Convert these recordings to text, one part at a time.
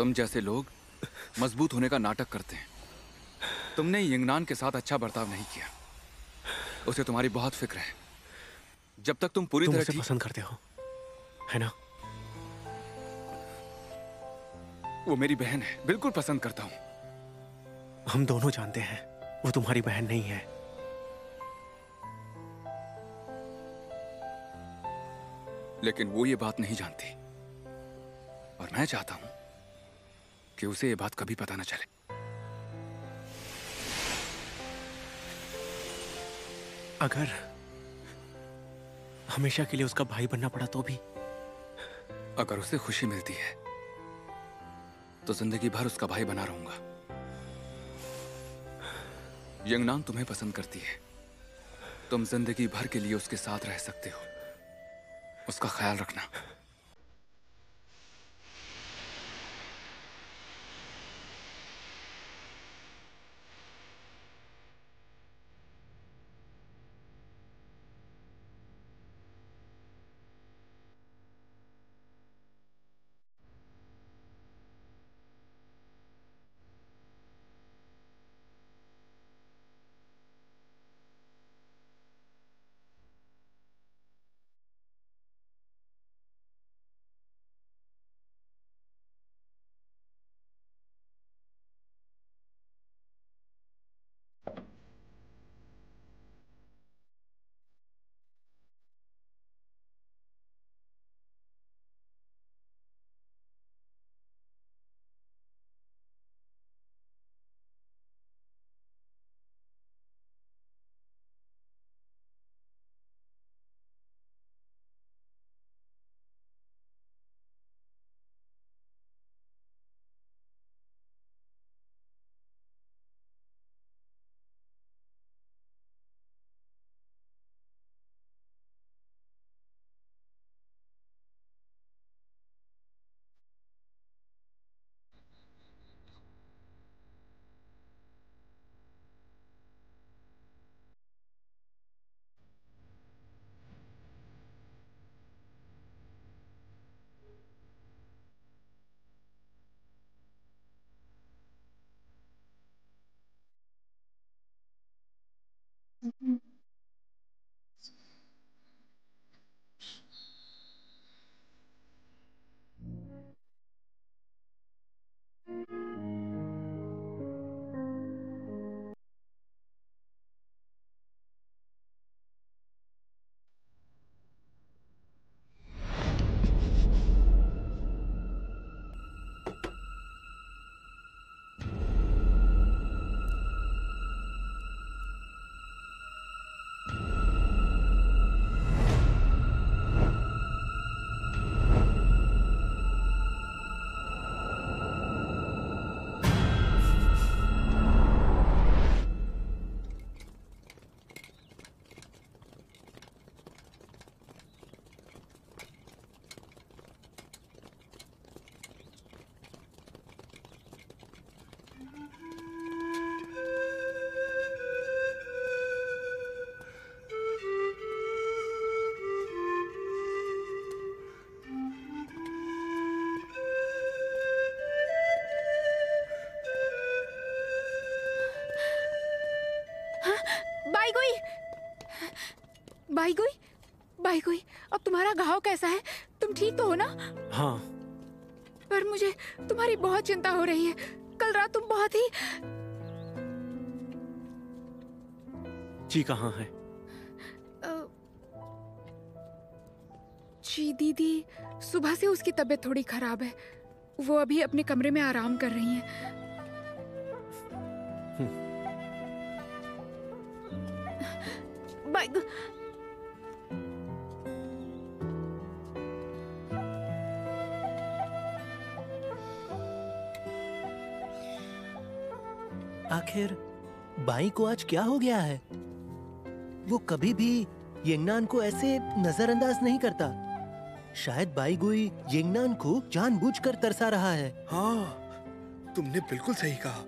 तुम जैसे लोग मजबूत होने का नाटक करते हैं। तुमने यिंगनान के साथ अच्छा बर्ताव नहीं किया। उसे तुम्हारी बहुत फिक्र है। जब तक तुम पूरी तरह उसे पसंद करते हो, है ना? वो मेरी बहन है, बिल्कुल पसंद करता हूं। हम दोनों जानते हैं वो तुम्हारी बहन नहीं है। लेकिन वो ये बात नहीं जानती, और मैं चाहता हूं कि उसे ये बात कभी पता न चले। अगर हमेशा के लिए उसका भाई बनना पड़ा तो भी? अगर उसे खुशी मिलती है तो जिंदगी भर उसका भाई बना रहूंगा। यंगनान तुम्हें पसंद करती है। तुम जिंदगी भर के लिए उसके साथ रह सकते हो। उसका ख्याल रखना। बाईगुई, बाईगुई, बाईगुई, अब तुम्हारा घाव कैसा है? तुम ठीक तो हो ना? हाँ। पर मुझे तुम्हारी बहुत चिंता हो रही है। कल रात तुम बहुत ही... जी कहाँ है? जी दीदी, सुबह से उसकी तबीयत थोड़ी खराब है। वो अभी अपने कमरे में आराम कर रही हैं। आखिर बाई को आज क्या हो गया है? वो कभी भी यिंगनान को ऐसे नजरअंदाज नहीं करता। शायद बाईगुई यिंगनान को जानबूझकर तरसा रहा है। हाँ, तुमने बिल्कुल सही कहा।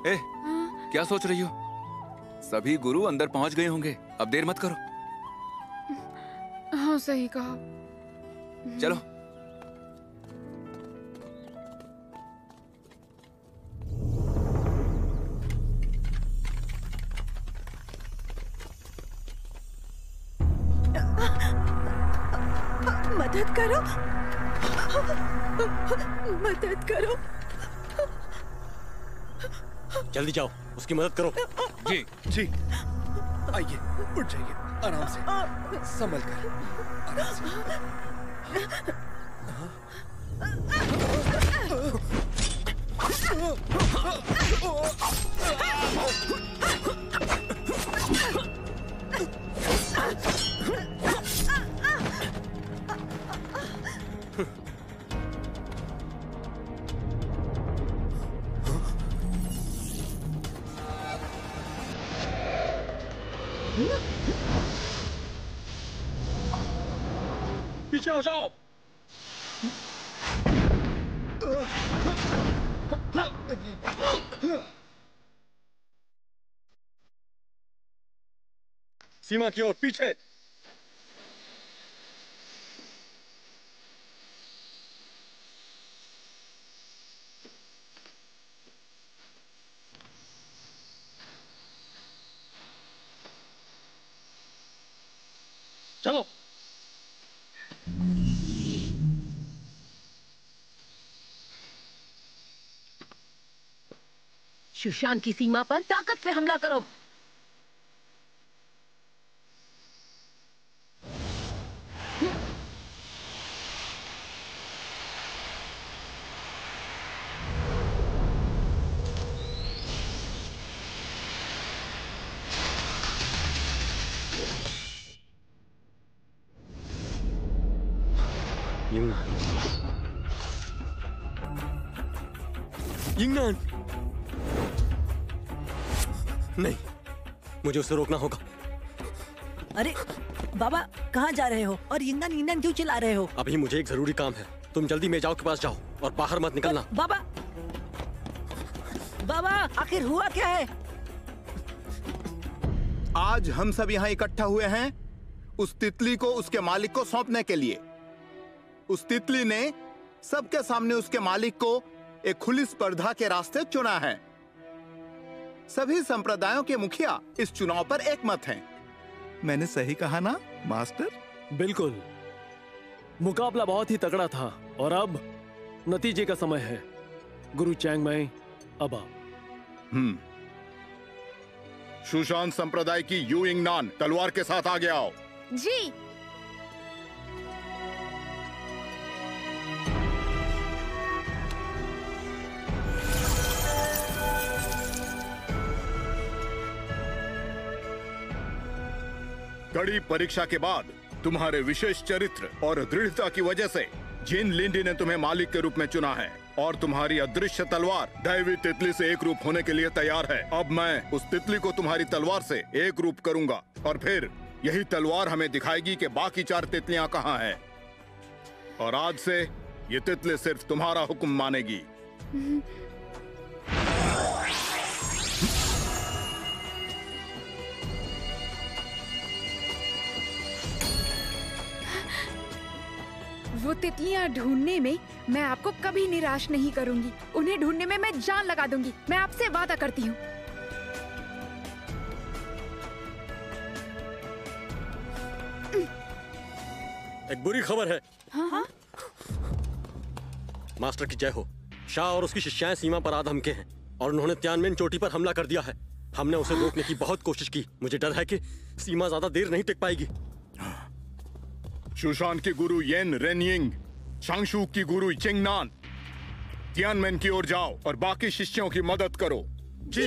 ए, क्या सोच रही हो? सभी गुरु अंदर पहुंच गए होंगे। अब देर मत करो। सही कहा। चलो। मदद करो, मदद करो। जल्दी जाओ, उसकी मदद करो। जी जी, आइए, उठ जाइए, आराम से, संभल कर, आराम से। पीछे हो जाओ। सीमा की ओर पीछे। चलो। सुशांत की सीमा पर ताकत से हमला करो। यिंगनान, नहीं, मुझे उसे रोकना होगा। अरे बाबा, कहाँ जा रहे हो और यिंगनान यिंगनान क्यों चिल्ला रहे हो? अभी मुझे एक जरूरी काम है। तुम जल्दी मेजाओ के पास जाओ और बाहर मत निकलना। बाबा, बाबा, आखिर हुआ क्या है? आज हम सब यहाँ इकट्ठा हुए हैं उस तितली को उसके मालिक को सौंपने के लिए। उस तितली ने सबके सामने उसके मालिक को एक खुली स्पर्धा के रास्ते चुना है। सभी संप्रदायों के मुखिया इस चुनाव पर एकमत हैं। मैंने सही कहा ना मास्टर? बिल्कुल, मुकाबला बहुत ही तगड़ा था और अब नतीजे का समय है। गुरु चैंगमाई, अब आप। सुशांत संप्रदाय की यू यिंगनान तलवार के साथ आगे आओ। जी। कड़ी परीक्षा के बाद तुम्हारे विशेष चरित्र और दृढ़ता की वजह से जिन लिंडी ने तुम्हें मालिक के रूप में चुना है और तुम्हारी अदृश्य तलवार दैवी तितली से एक रूप होने के लिए तैयार है। अब मैं उस तितली को तुम्हारी तलवार से एक रूप करूंगा और फिर यही तलवार हमें दिखाएगी कि बाकी 4 तितलियां कहाँ हैं। और आज से ये तितली सिर्फ तुम्हारा हुक्म मानेगी। वो तितलियां ढूंढने में मैं आपको कभी निराश नहीं करूंगी। उन्हें ढूंढने में मैं जान लगा दूंगी। मैं आपसे वादा करती हूँ। एक बुरी खबर है। हाँ? मास्टर की जय हो। शाह और उसकी शिष्याएं सीमा पर आधम के हैं और उन्होंने तियानमेन चोटी पर हमला कर दिया है। हमने उसे रोकने की बहुत कोशिश की। मुझे डर है कि सीमा ज्यादा देर नहीं टिक पाएगी। सुशांत की गुरु येन रेनयिंग, शांगशू की गुरु चिंगनान, तियानमेन की ओर जाओ और बाकी शिष्यों की मदद करो। जी।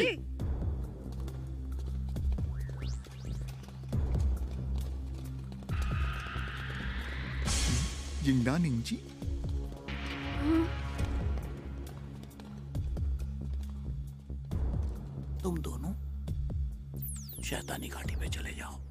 यिंगनानिंग जी, तुम दोनों शैतानी घाटी पे चले जाओ।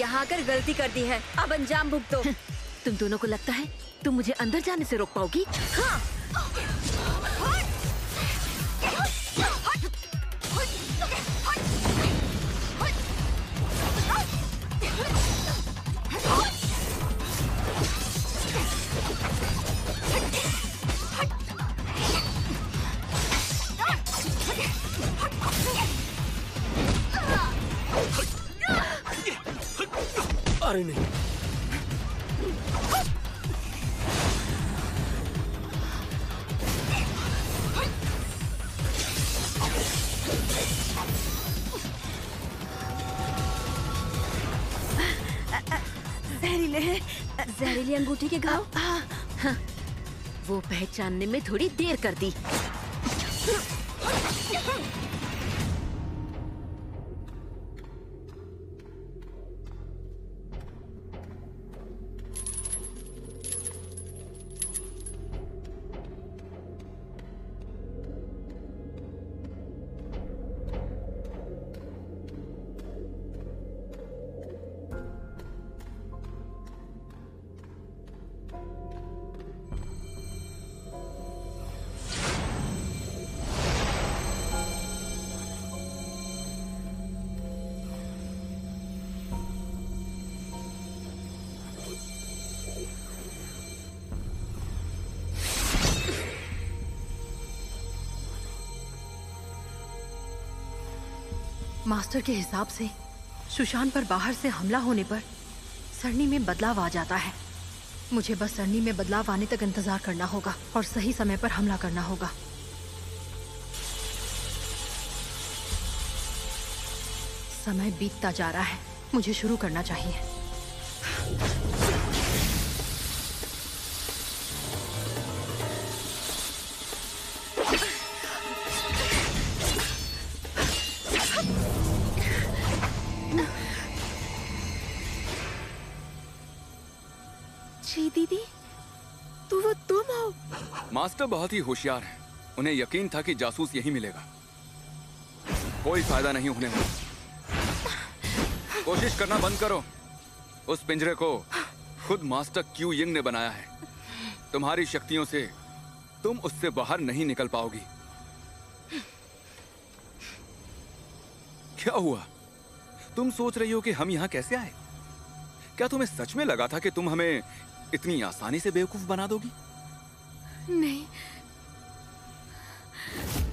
यहाँ आकर गलती कर दी है, अब अंजाम भुगतो। तुम दोनों को लगता है तुम मुझे अंदर जाने से रोक पाओगी? हाँ। अरे नहीं, जहरीली अंगूठी के घाव। वो पहचानने में थोड़ी देर कर दी। मास्टर के हिसाब से सुशांत पर बाहर से हमला होने पर सरनी में बदलाव आ जाता है। मुझे बस सरनी में बदलाव आने तक इंतजार करना होगा और सही समय पर हमला करना होगा। समय बीतता जा रहा है, मुझे शुरू करना चाहिए। दीदी, तो वो तुम हो? मास्टर बहुत ही होशियार हैं। उन्हें यकीन था कि जासूस यही मिलेगा। कोई फायदा नहीं होने वाला। कोशिश करना बंद करो। उस पिंजरे को खुद मास्टर क्यू यिंग ने बनाया है। तुम्हारी शक्तियों से तुम उससे बाहर नहीं निकल पाओगी। क्या हुआ? तुम सोच रही हो कि हम यहां कैसे आए? क्या तुम्हें सच में लगा था कि तुम हमें इतनी आसानी से बेवकूफ बना दोगी? नहीं।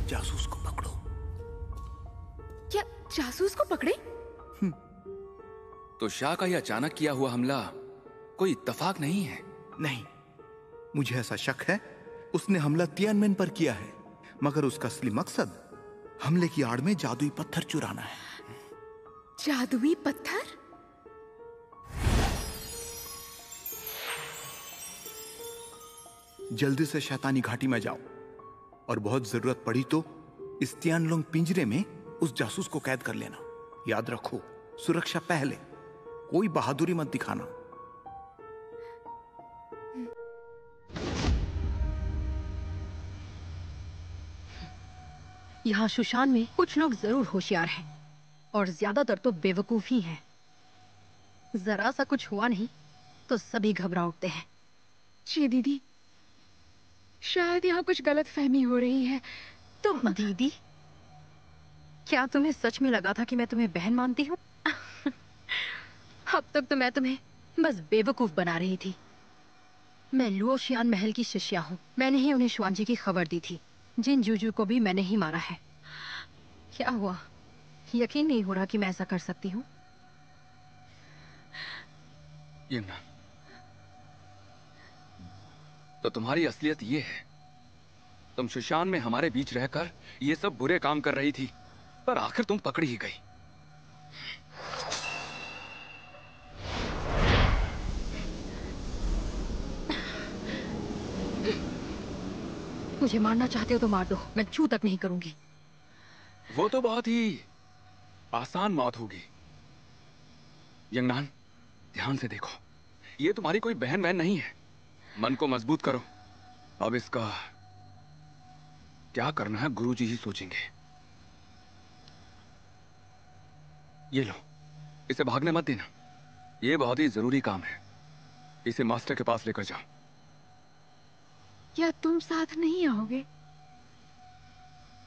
जासूस को पकड़ो। क्या जासूस को पकड़े? तो शाह का यह अचानक किया हुआ हमला कोई इत्तेफाक नहीं है। नहीं, मुझे ऐसा शक है उसने हमला तियानमेन पर किया है, मगर उसका असली मकसद हमले की आड़ में जादुई पत्थर चुराना है। जादुई पत्थर? जल्दी से शैतानी घाटी में जाओ और बहुत जरूरत पड़ी तो इस तियानलोंग पिंजरे में उस जासूस को कैद कर लेना। याद रखो, सुरक्षा पहले, कोई बहादुरी मत दिखाना। यहाँ शुशान में कुछ लोग जरूर होशियार हैं और ज्यादातर तो बेवकूफ ही हैं। जरा सा कुछ हुआ नहीं तो सभी घबरा उठते हैं। जी दीदी, शायद यहाँ कुछ गलत फहमी हो रही है। तुम दीदी, क्या तुम्हें सच में लगा था कि मैं तुम्हें बहन मानती हूँ? अब तक तो मैं तुम्हें बस बेवकूफ बना रही थी। मैं लुओशियान महल की शिष्या हूँ। मैंने ही उन्हें शुआनजी की खबर दी थी। जिन जूजू को भी मैंने ही मारा है। क्या हुआ? यकीन नहीं हो रहा कि मैं ऐसा कर सकती हूँ। यमुना, तो तुम्हारी असलियत ये है, तुम शुशान में हमारे बीच रहकर ये सब बुरे काम कर रही थी, पर आखिर तुम पकड़ी ही गई। मुझे मारना चाहते हो तो मार दो, मैं छू तक नहीं करूंगी। वो तो बहुत ही आसान मौत होगी। यंगनान, ध्यान से देखो, ये तुम्हारी कोई बहन बहन नहीं है। मन को मजबूत करो। अब इसका क्या करना है गुरुजी ही सोचेंगे। ये लो, इसे भागने मत देना। ये बहुत ही जरूरी काम है। इसे मास्टर के पास लेकर जाओ। क्या तुम साथ नहीं आओगे?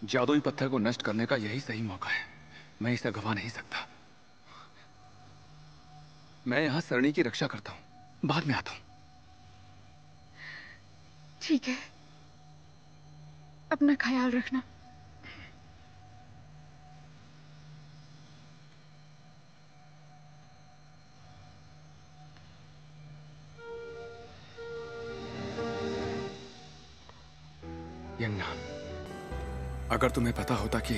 जादुई पत्थर को नष्ट करने का यही सही मौका है। मैं इसे गवा नहीं सकता। मैं यहां सरणी की रक्षा करता हूं, बाद में आता हूं। ठीक है, अपना ख्याल रखना। यंगनान, अगर तुम्हें पता होता कि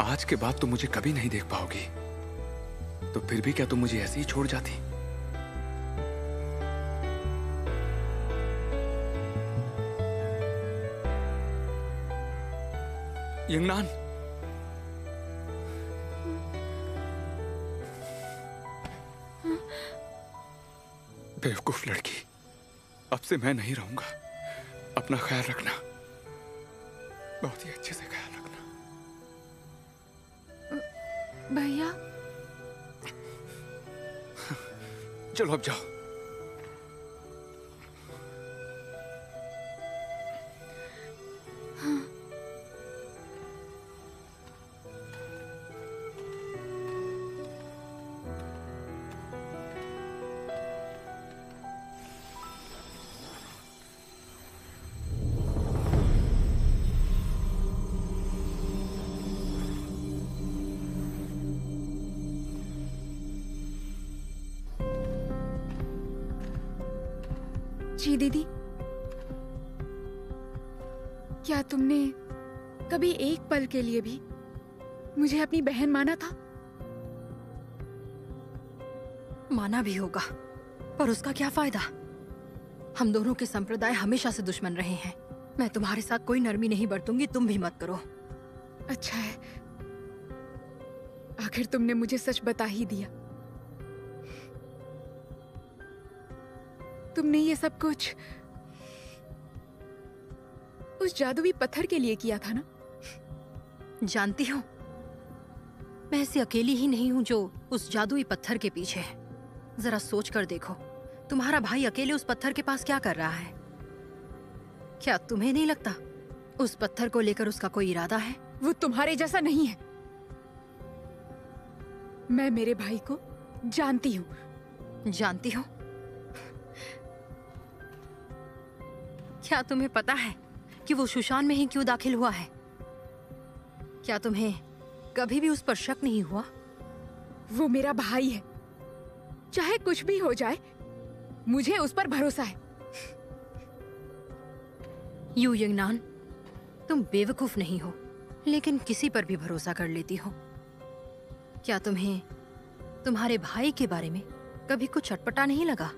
आज के बाद तुम मुझे कभी नहीं देख पाओगी, तो फिर भी क्या तुम मुझे ऐसे ही छोड़ जाती? यंगनान, बेवकूफ लड़की, अब से मैं नहीं रहूंगा। अपना ख्याल रखना, बहुत ही अच्छे से ख्याल रखना। भैया, चलो अब जाओ। जी दीदी, क्या तुमने कभी एक पल के लिए भी मुझे अपनी बहन माना था? माना भी होगा, पर उसका क्या फायदा? हम दोनों के संप्रदाय हमेशा से दुश्मन रहे हैं। मैं तुम्हारे साथ कोई नरमी नहीं बरतूंगी, तुम भी मत करो। अच्छा है, आखिर तुमने मुझे सच बता ही दिया। तुमने ये सब कुछ उस जादुई पत्थर के लिए किया था ना? जानती हो, मैं ऐसी अकेली ही नहीं हूं जो उस जादुई पत्थर के पीछे है। जरा सोच कर देखो, तुम्हारा भाई अकेले उस पत्थर के पास क्या कर रहा है? क्या तुम्हें नहीं लगता उस पत्थर को लेकर उसका कोई इरादा है? वो तुम्हारे जैसा नहीं है। मैं मेरे भाई को जानती हूं। जानती हो? क्या तुम्हें पता है कि वो शुशान में ही क्यों दाखिल हुआ है? क्या तुम्हें कभी भी उस पर शक नहीं हुआ? वो मेरा भाई है, चाहे कुछ भी हो जाए, मुझे उस पर भरोसा है। यू यंगनान, तुम बेवकूफ नहीं हो, लेकिन किसी पर भी भरोसा कर लेती हो। क्या तुम्हें तुम्हारे भाई के बारे में कभी कुछ अटपटा नहीं लगा?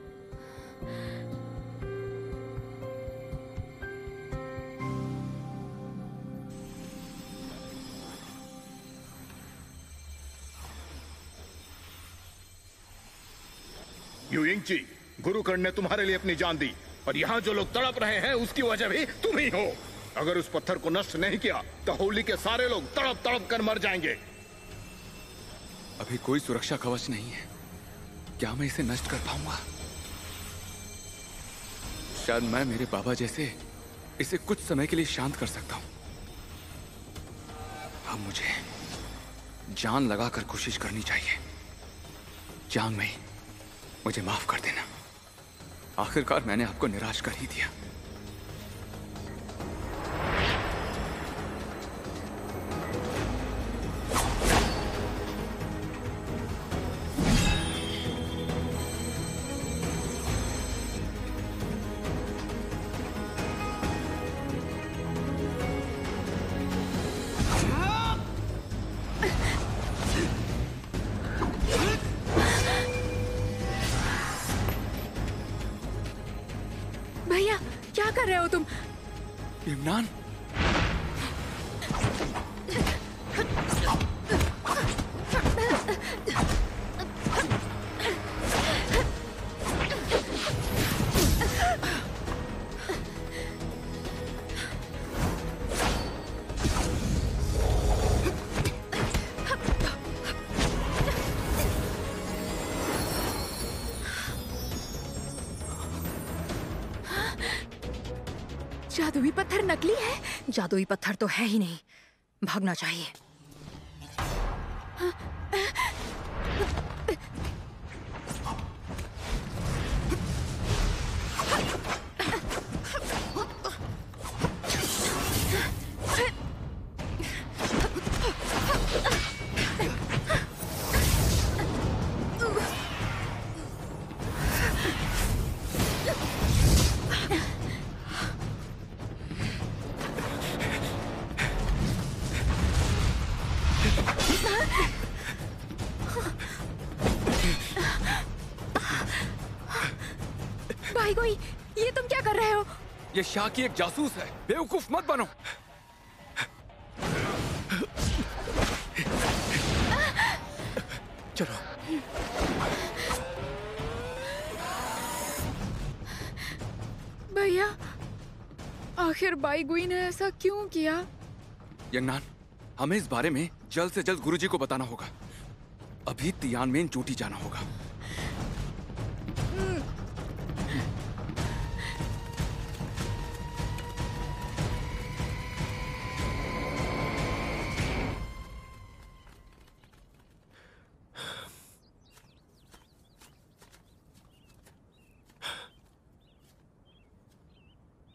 युयिंगची, गुरुकर्ण ने तुम्हारे लिए अपनी जान दी, और यहाँ जो लोग तड़प रहे हैं उसकी वजह भी तुम ही हो। अगर उस पत्थर को नष्ट नहीं किया तो होली के सारे लोग तड़प तड़प कर मर जाएंगे। अभी कोई सुरक्षा कवच नहीं है। क्या मैं इसे नष्ट कर पाऊंगा? शायद मैं मेरे बाबा जैसे इसे कुछ समय के लिए शांत कर सकता हूं। अब मुझे जान लगाकर कोशिश करनी चाहिए। जान में मुझे माफ कर देना। आखिरकार मैंने आपको निराश कर ही दिया। भैया, क्या कर रहे हो तुम? यंगनान, जादुई पत्थर नकली है? जादुई पत्थर तो है ही नहीं, भागना चाहिए। भाई कोई, ये तुम क्या कर रहे हो? ये शाह की एक जासूस है, बेवकूफ मत बनो। चलो। भैया, आखिर बाई गुई ने ऐसा क्यों किया? यंगनान, हमें इस बारे में जल्द से जल्द गुरुजी को बताना होगा। अभी तियानमेन चोटी जाना होगा।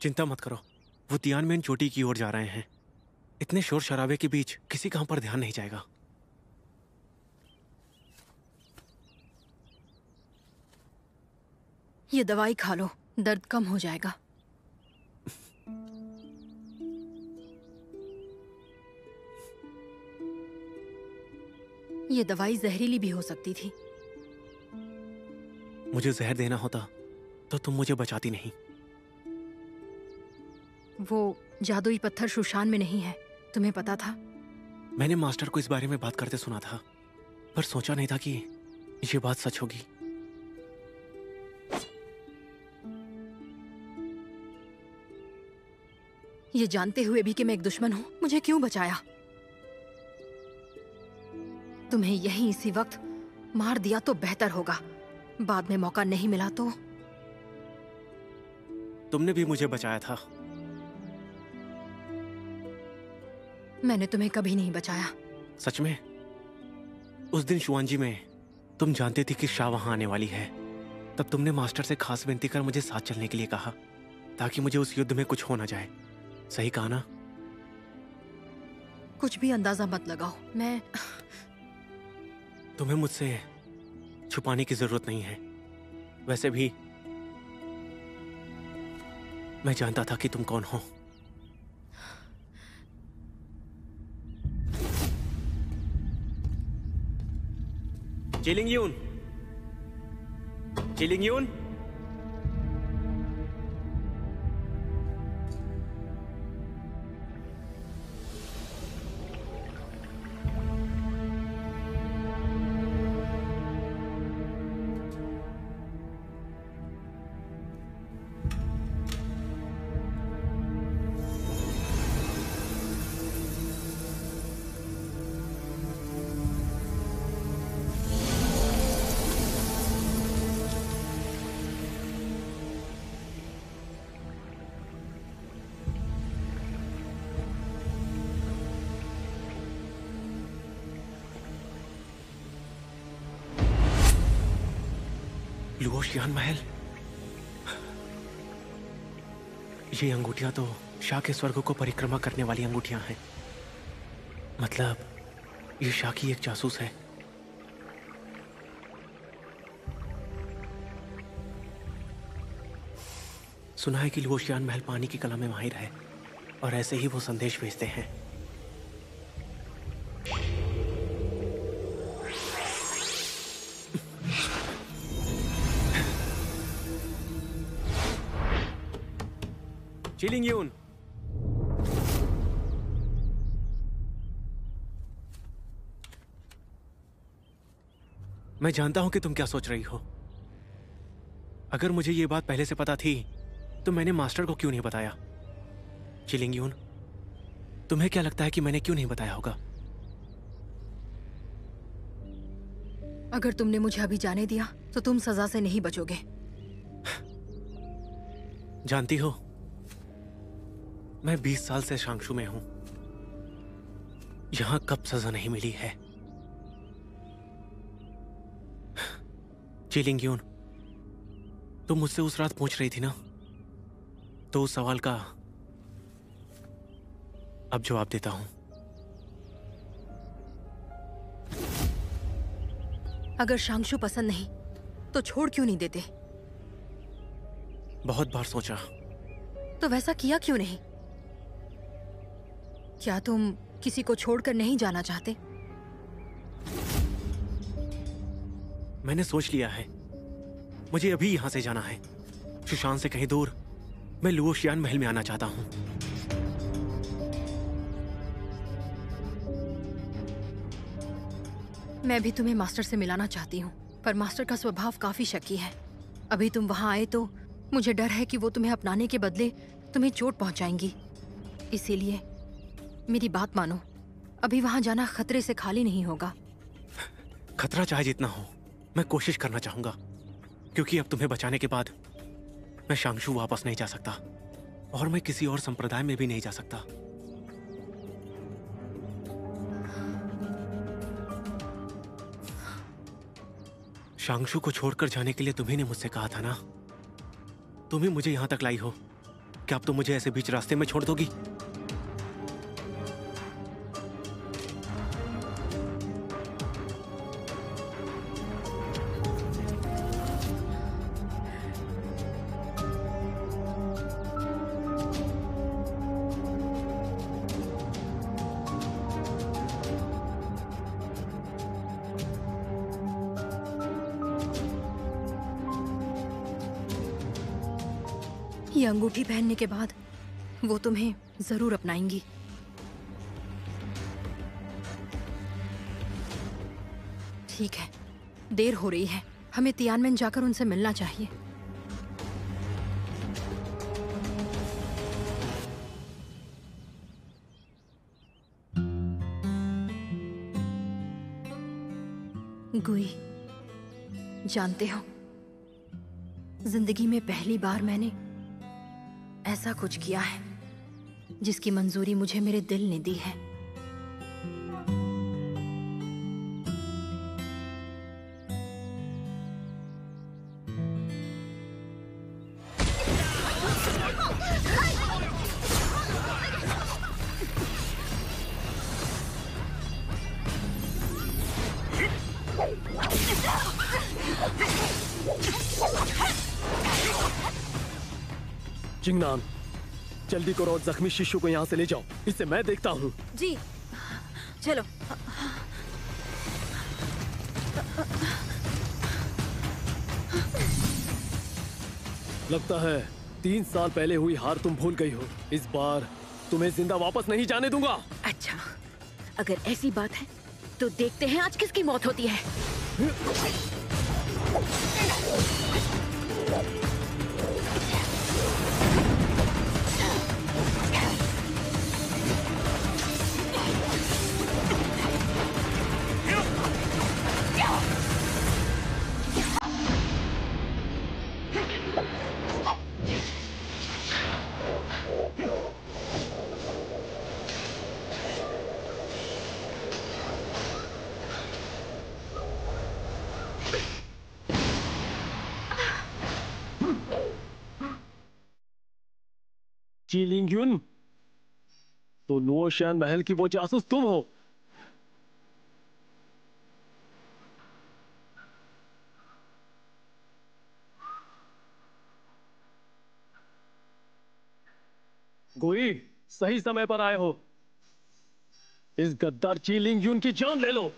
चिंता मत करो, वो तियानमेन चोटी की ओर जा रहे हैं। इतने शोर शराबे के बीच किसी का हम पर ध्यान नहीं जाएगा। ये दवाई खा लो, दर्द कम हो जाएगा। ये दवाई जहरीली भी हो सकती थी। मुझे जहर देना होता तो तुम मुझे बचाती नहीं। वो जादुई पत्थर शुशान में नहीं है, तुम्हें पता था? मैंने मास्टर को इस बारे में बात करते सुना था, पर सोचा नहीं था कि ये बात सच होगी। ये जानते हुए भी कि मैं एक दुश्मन हूं, मुझे क्यों बचाया? तुम्हें यहीं इसी वक्त मार दिया तो बेहतर होगा। बाद में मौका नहीं मिला तो। तुमने भी मुझे बचाया था। मैंने तुम्हें कभी नहीं बचाया। सच में? उस दिन शुआंजी में तुम जानते थे कि शाह वहां आने वाली है, तब तुमने मास्टर से खास विनती कर मुझे साथ चलने के लिए कहा, ताकि मुझे उस युद्ध में कुछ हो ना जाए। सही कहा ना? कुछ भी अंदाजा मत लगाओ। मैं तुम्हें मुझसे छुपाने की जरूरत नहीं है। वैसे भी मैं जानता था कि तुम कौन हो। चिलिंगयून, चिलिंगयून, लुओशियान महल। ये अंगूठियां तो शाह के स्वर्ग को परिक्रमा करने वाली अंगूठियां हैं। मतलब ये शाह की एक जासूस है। सुना है कि लुओशियान महल पानी की कला में माहिर है, और ऐसे ही वो संदेश भेजते हैं। चिलिंगयून, मैं जानता हूं कि तुम क्या सोच रही हो। अगर मुझे ये बात पहले से पता थी तो मैंने मास्टर को क्यों नहीं बताया। चिलिंगयून, तुम्हें क्या लगता है कि मैंने क्यों नहीं बताया होगा? अगर तुमने मुझे अभी जाने दिया तो तुम सजा से नहीं बचोगे। जानती हो, मैं 20 साल से शांगशु में हूं। यहां कब सजा नहीं मिली है। चिलिंगयून, तुम मुझसे उस रात पूछ रही थी ना, तो उस सवाल का अब जवाब देता हूं। अगर शांगशु पसंद नहीं तो छोड़ क्यों नहीं देते? बहुत बार सोचा। तो वैसा किया क्यों नहीं? क्या तुम किसी को छोड़कर नहीं जाना चाहते? मैंने सोच लिया है, मुझे अभी यहां से जाना है। सुशांत से कहीं दूर मैं लुओशियान महल में आना चाहता हूं। मैं भी तुम्हें मास्टर से मिलाना चाहती हूँ, पर मास्टर का स्वभाव काफी शकी है। अभी तुम वहां आए तो मुझे डर है कि वो तुम्हें अपनाने के बदले तुम्हें चोट पहुंचाएंगी। इसीलिए मेरी बात मानो, अभी वहां जाना खतरे से खाली नहीं होगा। खतरा चाहे जितना हो, मैं कोशिश करना चाहूंगा, क्योंकि अब तुम्हें बचाने के बाद मैं शांगशु वापस नहीं जा सकता, और मैं किसी और संप्रदाय में भी नहीं जा सकता। शांगशु को छोड़कर जाने के लिए तुम्ही ने मुझसे कहा था ना, तुम ही मुझे यहां तक लाई हो। क्या अब तुम मुझे ऐसे बीच रास्ते में छोड़ दोगी? ये अंगूठी पहनने के बाद वो तुम्हें जरूर अपनाएंगी। ठीक है, देर हो रही है, हमें तियानमेन जाकर उनसे मिलना चाहिए। गुई, जानते हो, जिंदगी में पहली बार मैंने ऐसा कुछ किया है जिसकी मंजूरी मुझे मेरे दिल ने दी है। जिंगनान, जल्दी करो और जख्मी शिशु को यहाँ से ले जाओ। इसे मैं देखता हूँ। जी, चलो। लगता है 3 साल पहले हुई हार तुम भूल गई हो। इस बार तुम्हें जिंदा वापस नहीं जाने दूंगा। अच्छा, अगर ऐसी बात है तो देखते हैं आज किसकी मौत होती है। चिलिंगयुन, तो लुओशियान महल की वो जासूस तुम हो। गोई, सही समय पर आए हो। इस गद्दार चिलिंगयुन की जान ले लो।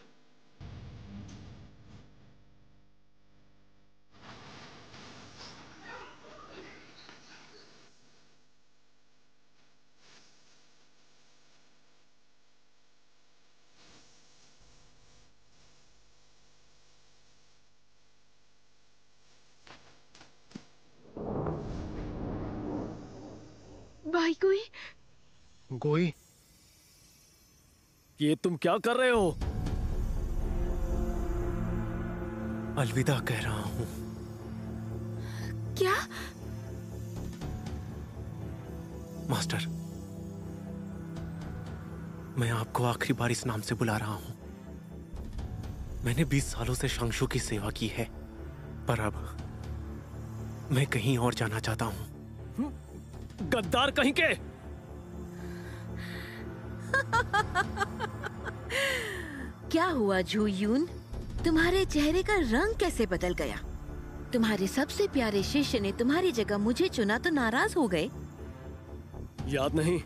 भाई कोई गोई, ये तुम क्या कर रहे हो? अलविदा कह रहा हूं। क्या? मास्टर, मैं आपको आखिरी बार इस नाम से बुला रहा हूं। मैंने 20 सालों से शांगशु की सेवा की है, पर अब मैं कहीं और जाना चाहता हूं। गद्दार कहीं के! क्या हुआ झू यून? तुम्हारे चेहरे का रंग कैसे बदल गया? तुम्हारे सबसे प्यारे शिष्य ने तुम्हारी जगह मुझे चुना तो नाराज हो गए। याद नहीं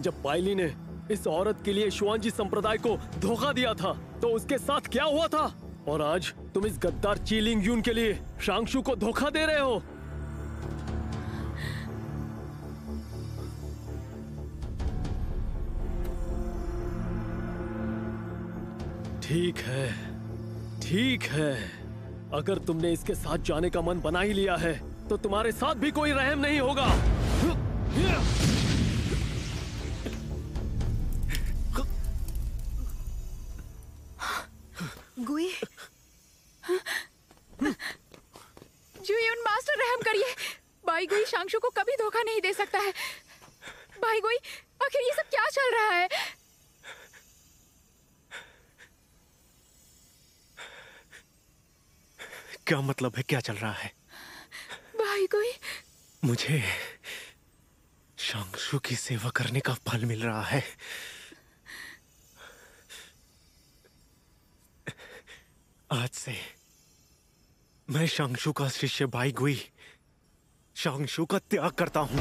जब पायली ने इस औरत के लिए शुआंजी संप्रदाय को धोखा दिया था तो उसके साथ क्या हुआ था? और आज तुम इस गद्दार ची लिंग यून के लिए शांगशु को धोखा दे रहे हो। ठीक है, ठीक है। अगर तुमने इसके साथ जाने का मन बना ही लिया है तो तुम्हारे साथ भी कोई रहम नहीं होगा। गुई, जुयून मास्टर रहम करिए। भाई गुई शांगशु को कभी धोखा नहीं दे सकता है। भाई गुई, आखिर ये सब क्या चल रहा है? क्या मतलब है, क्या चल रहा है? भाई गुई, मुझे शांगशु की सेवा करने का फल मिल रहा है। आज से मैं शांगशु का शिष्य भाई गुई शांगशु का त्याग करता हूं।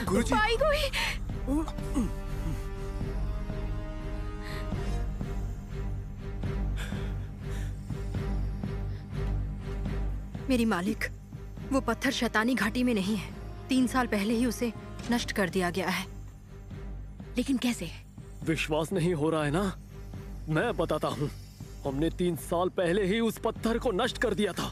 गुरुजी, भाई गुई, मेरी मालिक, वो पत्थर शैतानी घाटी में नहीं है। 3 साल पहले ही उसे नष्ट कर दिया गया है। लेकिन कैसे? विश्वास नहीं हो रहा है ना? मैं बताता हूँ। हमने 3 साल पहले ही उस पत्थर को नष्ट कर दिया था।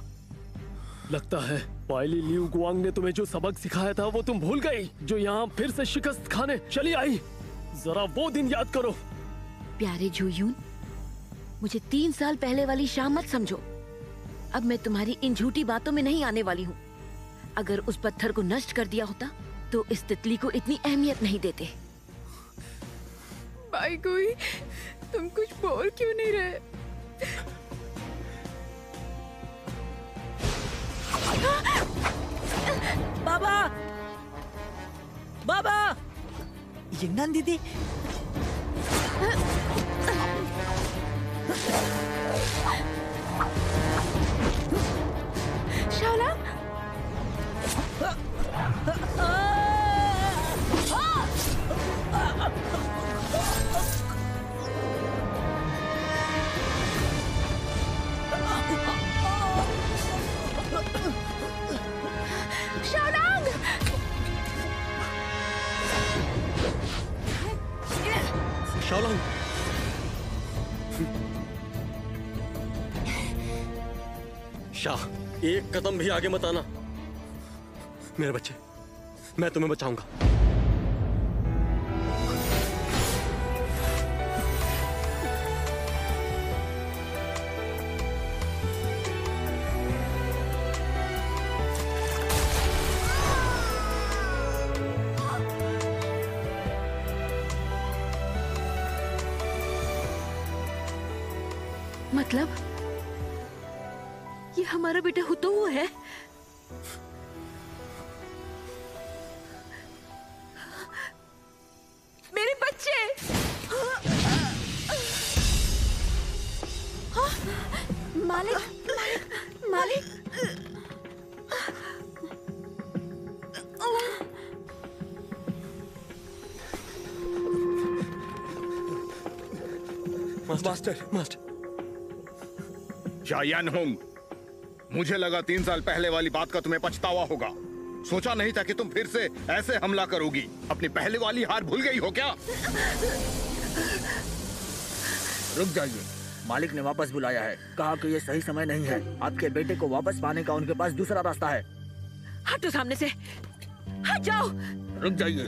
लगता है पायली लियू गुआंग ने तुम्हें जो सबक सिखाया था वो तुम भूल गई, जो यहाँ फिर से शिकस्त खाने चली आई। जरा वो दिन याद करो। प्यारे झू यून, मुझे 3 साल पहले वाली शाम मत समझो। अब मैं तुम्हारी इन झूठी बातों में नहीं आने वाली हूँ। अगर उस पत्थर को नष्ट कर दिया होता तो इस तितली को इतनी अहमियत नहीं देते। भाई गुई, तुम कुछ बोल क्यों नहीं रहे? बाबा, बाबा, यिंगनान दीदी। शाओलांग, शाओलांग, शाओलांग, शाह, एक कदम भी आगे मत आना। मेरे बच्चे, मैं तुम्हें बचाऊंगा। मतलब ये हमारा बेटा हुतोऊ है? मेरे बच्चे! मालिक, मालिक, मालिक। Master, master. शायान होंग, मुझे लगा 3 साल पहले वाली बात का तुम्हें पछतावा होगा। सोचा नहीं था कि तुम फिर से ऐसे हमला करोगी। अपनी पहले वाली हार भूल गई हो क्या? रुक जाइए, मालिक ने वापस बुलाया है। कहा कि ये सही समय नहीं है। आपके बेटे को वापस पाने का उनके पास दूसरा रास्ता है। हटो सामने से, हट जाओ। रुक जाइए,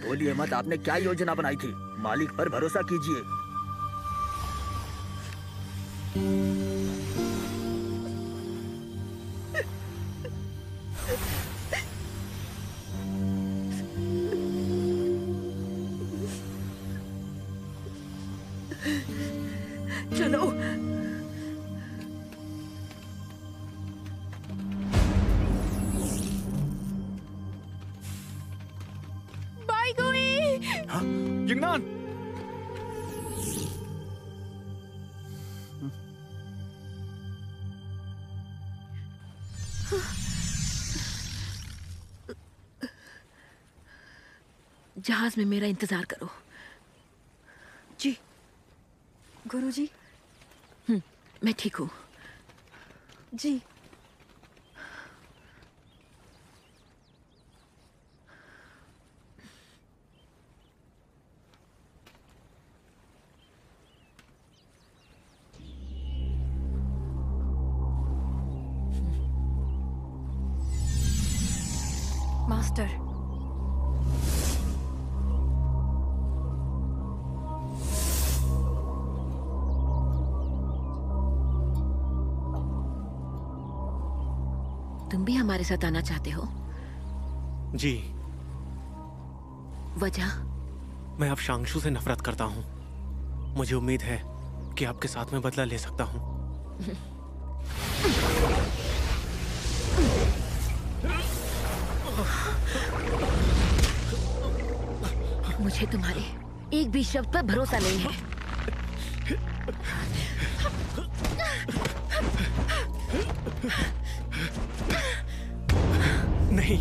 बोलिए मत। आपने क्या योजना बनाई थी? मालिक पर भरोसा कीजिए। बाई गुई। यिंगनान। जहाज में मेरा इंतजार करो। जी गुरुजी। मैं ठीक हूँ। जी मास्टर, तुम भी हमारे साथ आना चाहते हो? जी। वजह? मैं अब शांगशु से नफरत करता हूँ। मुझे उम्मीद है कि आपके साथ में बदला ले सकता हूँ। मुझे तुम्हारे एक भी शब्द पर भरोसा नहीं है। नहीं।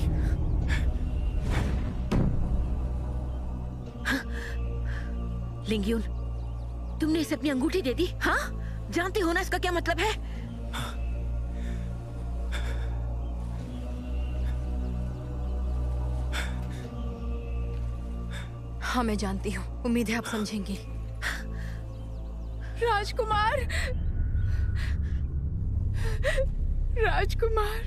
लिंगयुन, तुमने इसे अपनी अंगूठी दे दी? हाँ? जानते हो ना इसका क्या मतलब है? हाँ मैं जानती हूँ। उम्मीद है आप समझेंगी। राजकुमार, राजकुमार।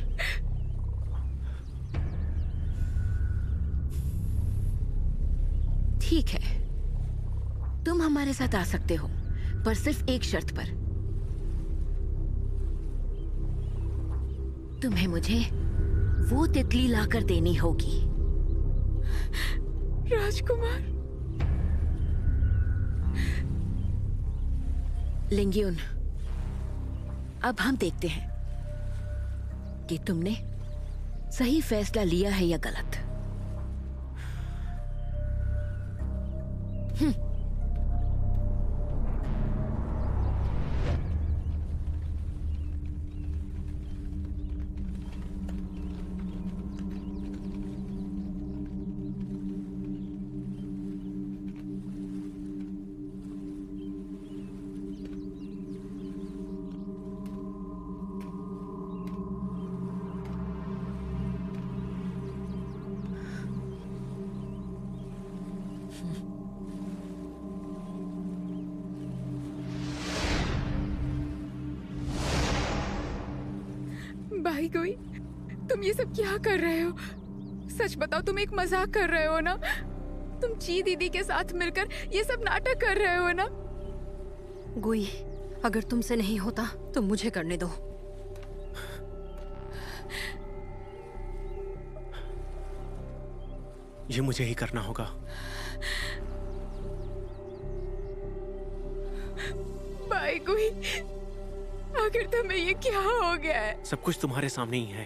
ठीक है, तुम हमारे साथ आ सकते हो, पर सिर्फ एक शर्त पर। तुम्हें मुझे वो तितली लाकर देनी होगी। राजकुमार। लिंगयुन, अब हम देखते हैं कि तुमने सही फैसला लिया है या गलत। भाई कोई, तुम ये सब क्या कर रहे हो? सच बताओ, तुम एक मजाक कर रहे हो ना? तुम ची दीदी के साथ मिलकर ये सब नाटक कर रहे हो ना? गुई, अगर तुमसे नहीं होता तो मुझे करने दो। ये मुझे ही करना होगा। भाई कोई, आखिर तुम्हें ये क्या हो गया है? सब कुछ तुम्हारे सामने ही है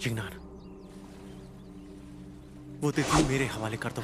यिंगनान। वो तितली मेरे हवाले कर दो।